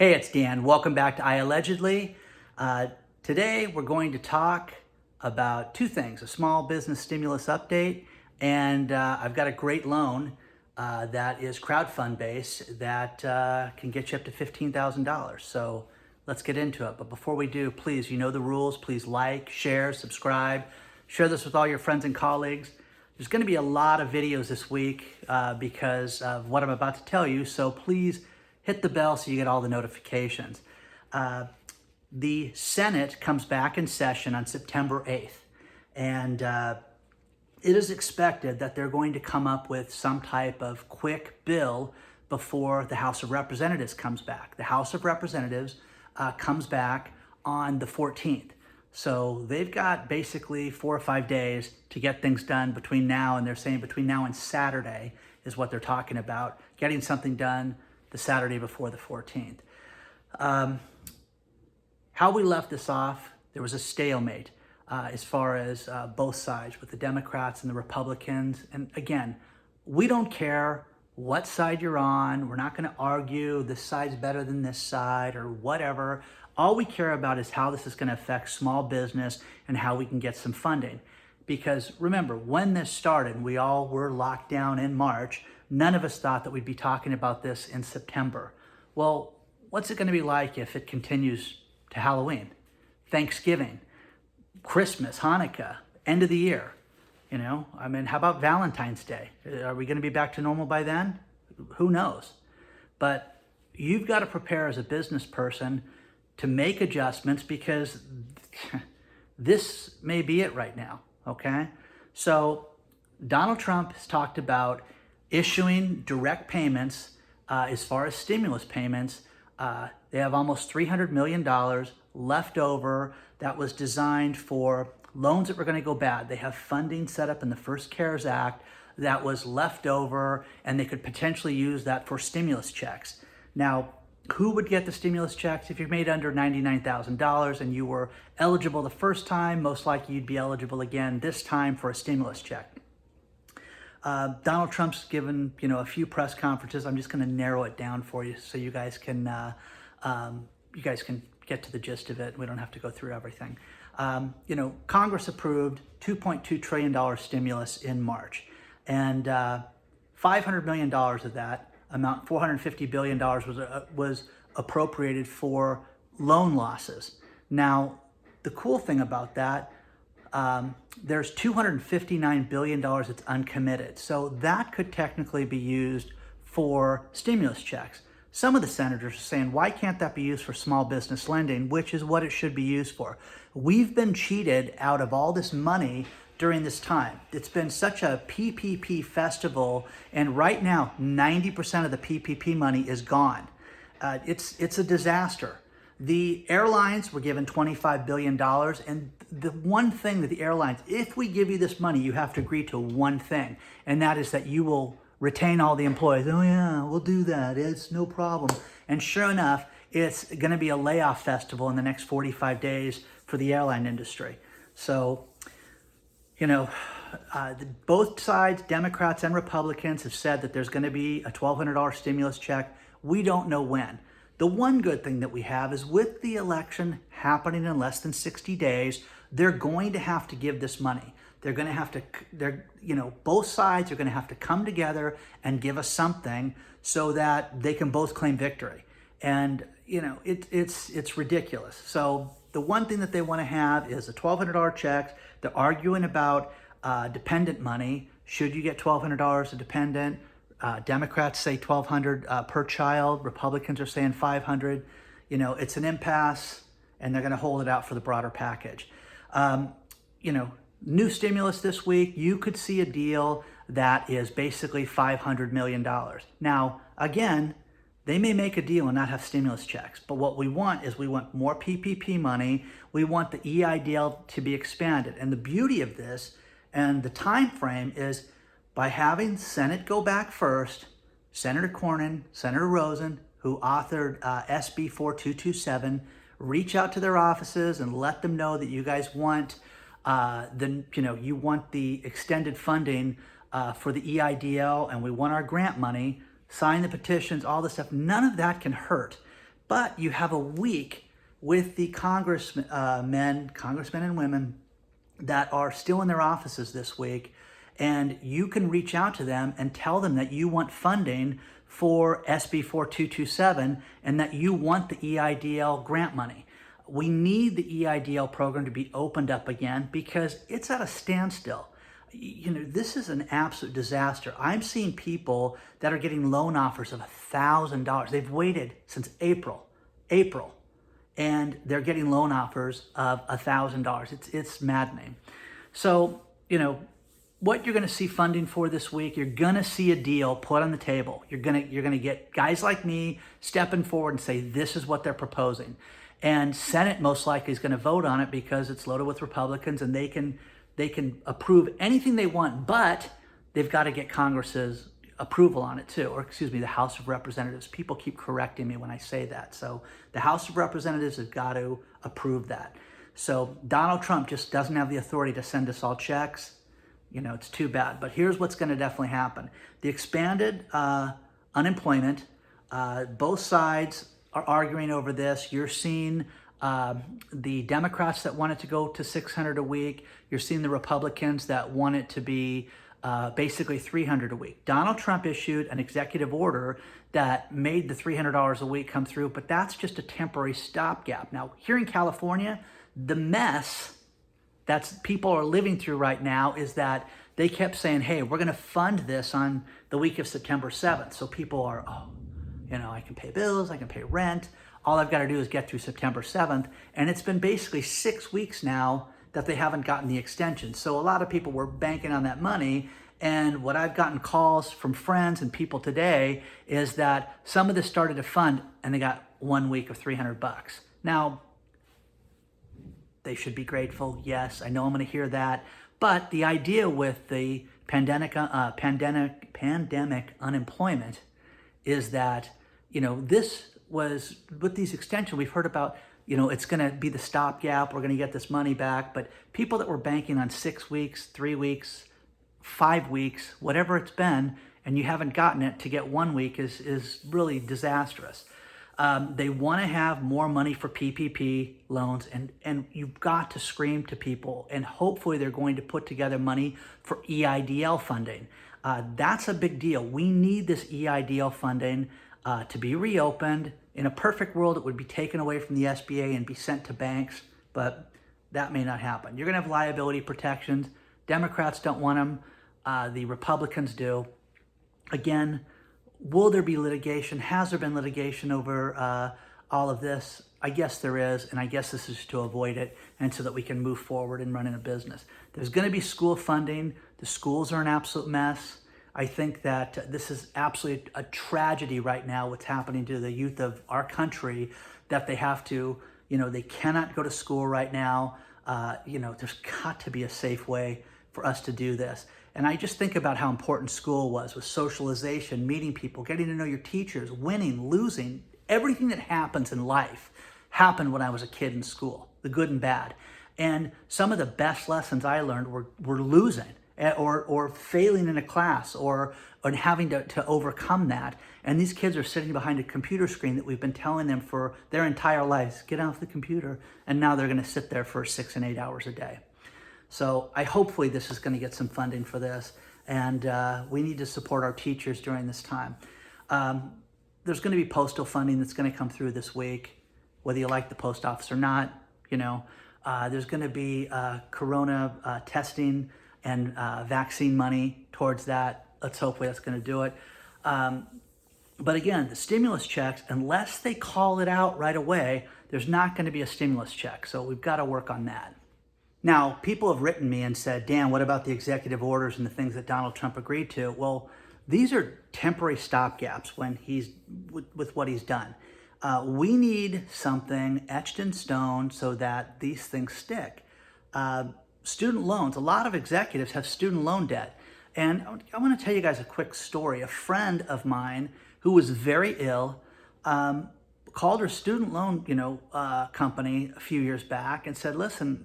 Hey, it's Dan. Welcome back to iAllegedly. Today we're going to talk about two things, a small business stimulus update, and I've got a great loan that is crowdfund based that can get you up to $15,000. So let's get into it. But before we do, please, you know the rules. Please like, share, subscribe, share this with all your friends and colleagues. There's going to be a lot of videos this week because of what I'm about to tell you, so please hit the bell so you get all the notifications. The Senate comes back in session on September 8th, and it is expected that they're going to come up with some type of quick bill before the House of Representatives comes back. The House of Representatives comes back on the 14th. So they've got basically 4 or 5 days to get things done between now, and they're saying between now and Saturday is what they're talking about, getting something done the Saturday before the 14th. How we left this off, there was a stalemate as far as both sides with the Democrats and the Republicans. And again, we don't care what side you're on. We're not going to argue this side's better than this side or whatever. All we care about is how this is going to affect small business and how we can get some funding. Because remember, when this started, we all were locked down in March. None of us thought that we'd be talking about this in September. Well, what's it going to be like if it continues to Halloween, Thanksgiving, Christmas, Hanukkah, end of the year? You know, I mean, how about Valentine's Day? Are we going to be back to normal by then? Who knows? But you've got to prepare as a business person to make adjustments because this may be it right now, okay? So Donald Trump has talked about issuing direct payments as far as stimulus payments. They have almost $300 million left over that was designed for loans that were going to go bad. They have funding set up in the first CARES Act that was left over, and they could potentially use that for stimulus checks. Now, who would get the stimulus checks? If you're made under $99,000 and you were eligible the first time, most likely you'd be eligible again this time for a stimulus check. Donald Trump's given, a few press conferences. I'm just going to narrow it down for you so you guys can get to the gist of it. We don't have to go through everything. Congress approved $2.2 trillion stimulus in March, and $500 million of that amount, $450 billion, was appropriated for loan losses. Now, the cool thing about that, there's $259 billion that's uncommitted. So that could technically be used for stimulus checks. Some of the senators are saying, why can't that be used for small business lending, which is what it should be used for? We've been cheated out of all this money during this time. It's been such a PPP festival, and right now, 90% of the PPP money is gone. It's a disaster. The airlines were given $25 billion, and the one thing that the airlines, if we give you this money, you have to agree to one thing, and that is that you will retain all the employees. Oh yeah, we'll do that, it's no problem. And sure enough, it's going to be a layoff festival in the next 45 days for the airline industry. So, both sides, Democrats and Republicans, have said that there's going to be a $1,200 stimulus check. We don't know when. The one good thing that we have is with the election happening in less than 60 days, they're going to have to give this money. They're going to have to, both sides are going to have to come together and give us something so that they can both claim victory. And, it's ridiculous. So the one thing that they want to have is a $1,200 check. They're arguing about dependent money. Should you get $1,200 a dependent? Democrats say $1,200 per child. Republicans are saying $500. It's an impasse, and they're going to hold it out for the broader package. New stimulus this week, you could see a deal that is basically $500 million. Now, again, they may make a deal and not have stimulus checks, but what we want is we want more PPP money. We want the EIDL to be expanded. And the beauty of this and the time frame is by having Senate go back first, Senator Cornyn, Senator Rosen, who authored SB 4227, reach out to their offices and let them know that you guys want you want the extended funding for the EIDL, and we want our grant money, sign the petitions, all this stuff. None of that can hurt. But you have a week with the congressmen and women that are still in their offices this week, and you can reach out to them and tell them that you want funding for SB 4227 and that you want the EIDL grant money. We need the EIDL program to be opened up again because it's at a standstill. This is an absolute disaster. I'm seeing people that are getting loan offers of $1,000. They've waited since April, and they're getting loan offers of $1,000. It's maddening. So, what you're going to see funding for this week, you're going to see a deal put on the table. You're going to get guys like me stepping forward and say, this is what they're proposing. And Senate most likely is going to vote on it because it's loaded with Republicans and they can approve anything they want, but they've got to get Congress's approval on it too, or the House of Representatives. People keep correcting me when I say that. So the House of Representatives has got to approve that. So Donald Trump just doesn't have the authority to send us all checks. It's too bad. But here's what's going to definitely happen. The expanded unemployment, both sides are arguing over this. You're seeing the Democrats that want it to go to $600 a week. You're seeing the Republicans that want it to be basically $300 a week. Donald Trump issued an executive order that made the $300 a week come through, but that's just a temporary stopgap. Now, here in California, the mess that people are living through right now is that they kept saying, hey, we're going to fund this on the week of September 7th. So people are, I can pay bills, I can pay rent. All I've got to do is get through September 7th. And it's been basically 6 weeks now that they haven't gotten the extension. So a lot of people were banking on that money. And what I've gotten calls from friends and people today is that some of this started to fund and they got 1 week of $300. Now, they should be grateful. Yes, I know I'm going to hear that. But the idea with the pandemic unemployment is that, this was, with these extensions, we've heard about, it's going to be the stopgap. We're going to get this money back. But people that were banking on 6 weeks, 3 weeks, 5 weeks, whatever it's been, and you haven't gotten it, to get 1 week is really disastrous. They want to have more money for PPP loans, and you've got to scream to people, and hopefully they're going to put together money for EIDL funding. That's a big deal. We need this EIDL funding to be reopened. In a perfect world, it would be taken away from the SBA and be sent to banks, but that may not happen. You're going to have liability protections. Democrats don't want them. The Republicans do. Again, will there be litigation? Has there been litigation over all of this? I guess there is, and I guess this is to avoid it and so that we can move forward and run in a business. There's going to be school funding. The schools are an absolute mess. I think that this is absolutely a tragedy right now, what's happening to the youth of our country, that they have to, they cannot go to school right now. There's got to be a safe way for us to do this. And I just think about how important school was with socialization, meeting people, getting to know your teachers, winning, losing. Everything that happens in life happened when I was a kid in school, the good and bad. And some of the best lessons I learned were losing or failing in a class or having to overcome that. And these kids are sitting behind a computer screen that we've been telling them for their entire lives, get off the computer. And now they're going to sit there for 6 and 8 hours a day. So hopefully this is going to get some funding for this, and we need to support our teachers during this time. There's going to be postal funding that's going to come through this week, whether you like the post office or not. There's going to be corona testing and vaccine money towards that. Let's hopefully that's going to do it. But again, the stimulus checks, unless they call it out right away, there's not going to be a stimulus check. So we've got to work on that. Now, people have written me and said, Dan, what about the executive orders and the things that Donald Trump agreed to? Well, these are temporary stopgaps when he's with what he's done. We need something etched in stone so that these things stick. Student loans, a lot of executives have student loan debt. And I want to tell you guys a quick story. A friend of mine who was very ill called her student loan, company a few years back and said, listen,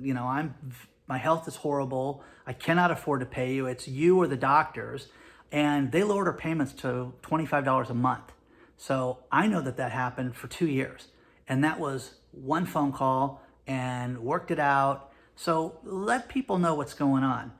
my health is horrible. I cannot afford to pay you. It's you or the doctors. And they lowered her payments to $25 a month. So I know that happened for 2 years. And that was one phone call and worked it out. So let people know what's going on.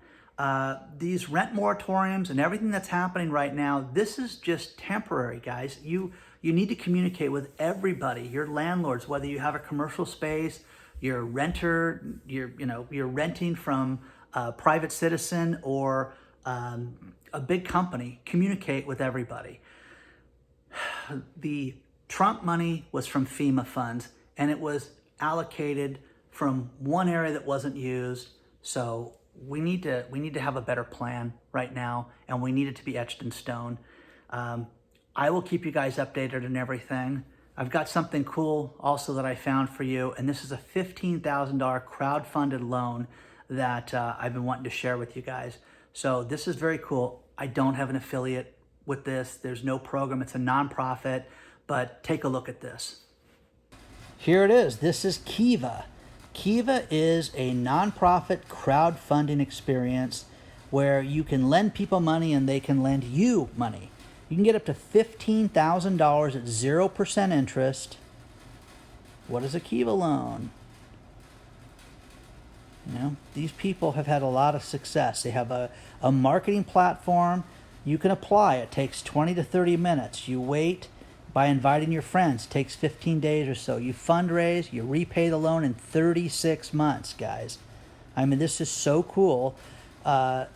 These rent moratoriums and everything that's happening right now, this is just temporary, guys. You need to communicate with everybody, your landlords, whether you have a commercial space, you're a renter, you're renting from a private citizen or a big company. Communicate with everybody. The Trump money was from FEMA funds, and it was allocated from one area that wasn't used. So we need to have a better plan right now, and we need it to be etched in stone. I will keep you guys updated on everything. I've got something cool also that I found for you, and this is a $15,000 crowd-funded loan that I've been wanting to share with you guys. So this is very cool. I don't have an affiliate with this. There's no program. It's a nonprofit, but take a look at this. Here it is. This is Kiva. Kiva is a nonprofit crowdfunding experience where you can lend people money and they can lend you money. You can get up to $15,000 at 0% interest. What is a Kiva loan? You know, these people have had a lot of success. They have a marketing platform. You can apply. It takes 20 to 30 minutes. You wait by inviting your friends. It takes 15 days or so. You fundraise. You repay the loan in 36 months, guys. I mean, this is so cool. There's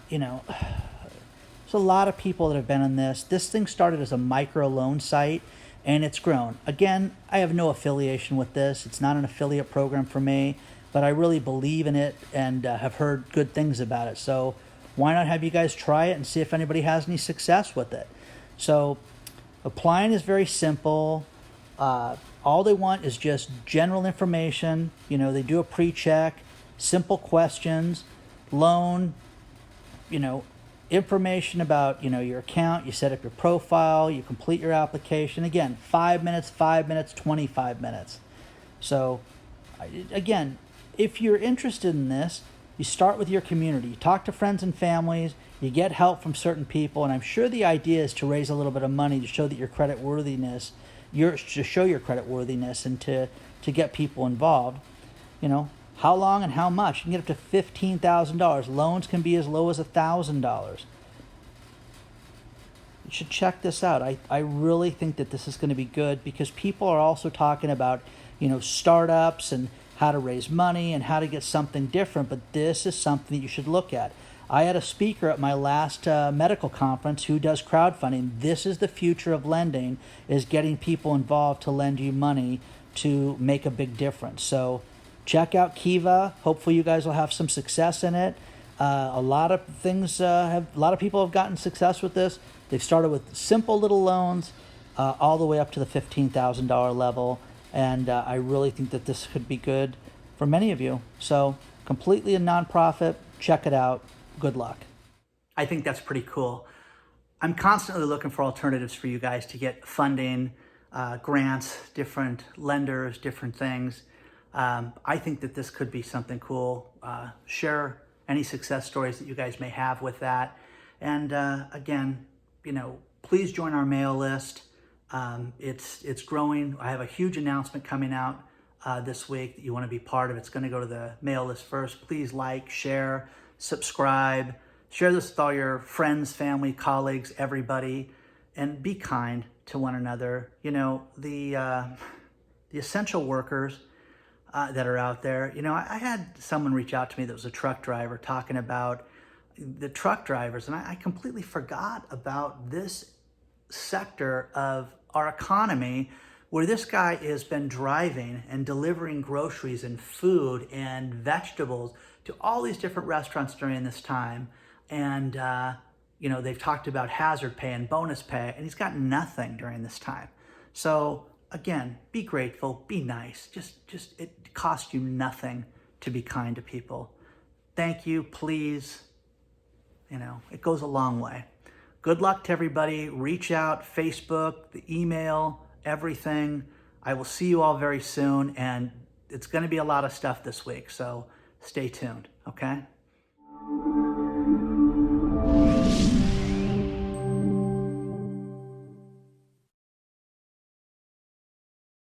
a lot of people that have been on this. This thing started as a micro loan site, and it's grown. Again, I have no affiliation with this. It's not an affiliate program for me, but I really believe in it and have heard good things about it. So why not have you guys try it and see if anybody has any success with it? So applying is very simple. All they want is just general information. They do a pre-check, simple questions, loan, information about, your account. You set up your profile, you complete your application. Again, 5 minutes, 25 minutes. So again, if you're interested in this, you start with your community. You talk to friends and families. You get help from certain people. And I'm sure the idea is to raise a little bit of money to show that your credit worthiness, and to get people involved. How long and how much? You can get up to $15,000. Loans can be as low as $1,000. You should check this out. I really think that this is going to be good because people are also talking about, startups and how to raise money and how to get something different. But this is something that you should look at. I had a speaker at my last medical conference who does crowdfunding. This is the future of lending, is getting people involved to lend you money to make a big difference. So check out Kiva. Hopefully you guys will have some success in it. A lot of people have gotten success with this. They've started with simple little loans all the way up to the $15,000 level. And I really think that this could be good for many of you. So completely a nonprofit. Check it out. Good luck. I think that's pretty cool. I'm constantly looking for alternatives for you guys to get funding, grants, different lenders, different things. I think that this could be something cool. Share any success stories that you guys may have with that. And again, please join our mail list. It's growing. I have a huge announcement coming out this week that you want to be part of. It's going to go to the mail list first. Please like, share, subscribe. Share this with all your friends, family, colleagues, everybody, and be kind to one another. The essential workers that are out there. I had someone reach out to me that was a truck driver talking about the truck drivers, and I completely forgot about this sector of our economy where this guy has been driving and delivering groceries and food and vegetables to all these different restaurants during this time. And, they've talked about hazard pay and bonus pay, and he's got nothing during this time. So again, be grateful, be nice. Just it costs you nothing to be kind to people. Thank you, please. It goes a long way. Good luck to everybody. Reach out, Facebook, the email, everything. I will see you all very soon, and it's going to be a lot of stuff this week, so stay tuned, okay?